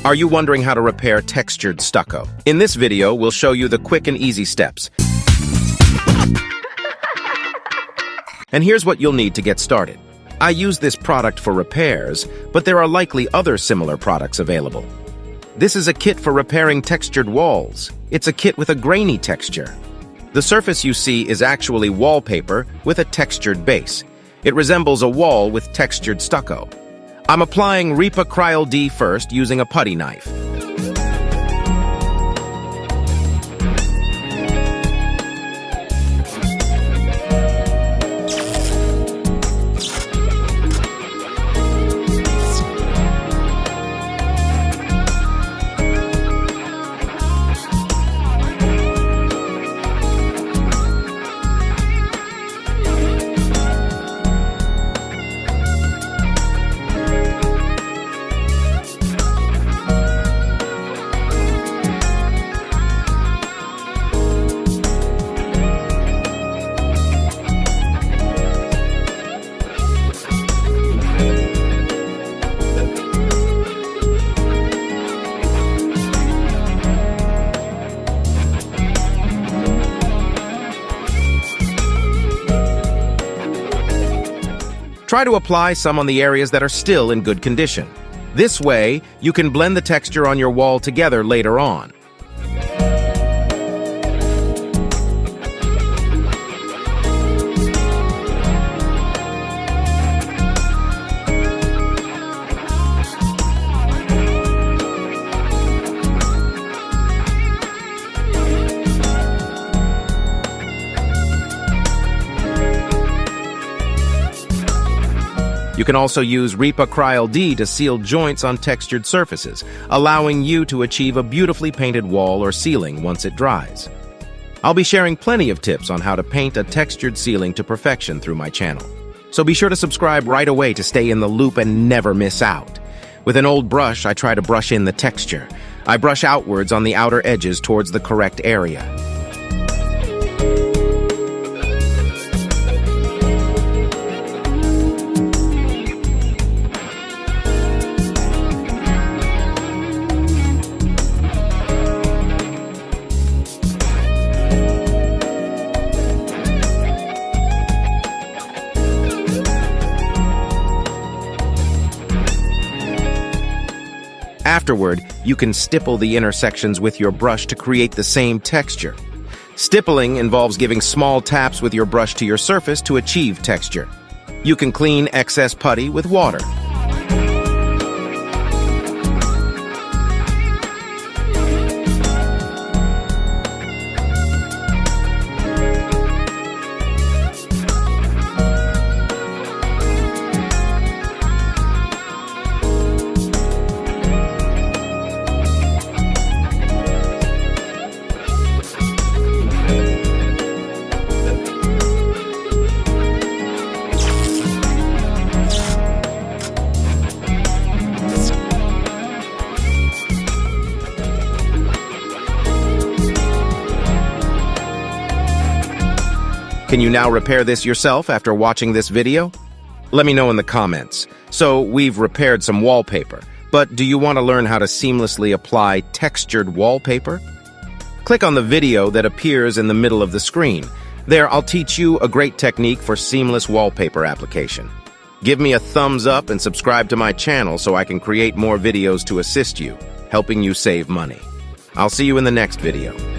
Are you wondering how to repair textured stucco? In this video, we'll show you the quick and easy steps. And here's what you'll need to get started. I use this product for repairs, but there are likely other similar products available. This is a kit for repairing textured walls. It's a kit with a grainy texture. The surface you see is actually wallpaper with a textured base. It resembles a wall with textured stucco. I'm applying Repa-cryl D first using a putty knife. Try to apply some on the areas that are still in good condition. This way, you can blend the texture on your wall together later on. You can also use Repa-cryl D to seal joints on textured surfaces, allowing you to achieve a beautifully painted wall or ceiling once it dries. I'll be sharing plenty of tips on how to paint a textured ceiling to perfection through my channel. So be sure to subscribe right away to stay in the loop and never miss out. With an old brush, I try to brush in the texture. I brush outwards on the outer edges towards the correct area. Afterward, you can stipple the intersections with your brush to create the same texture. Stippling involves giving small taps with your brush to your surface to achieve texture. You can clean excess putty with water. Can you now repair this yourself after watching this video? Let me know in the comments. So, we've repaired some wallpaper, but do you want to learn how to seamlessly apply textured wallpaper? Click on the video that appears in the middle of the screen. There, I'll teach you a great technique for seamless wallpaper application. Give me a thumbs up and subscribe to my channel so I can create more videos to assist you, helping you save money. I'll see you in the next video.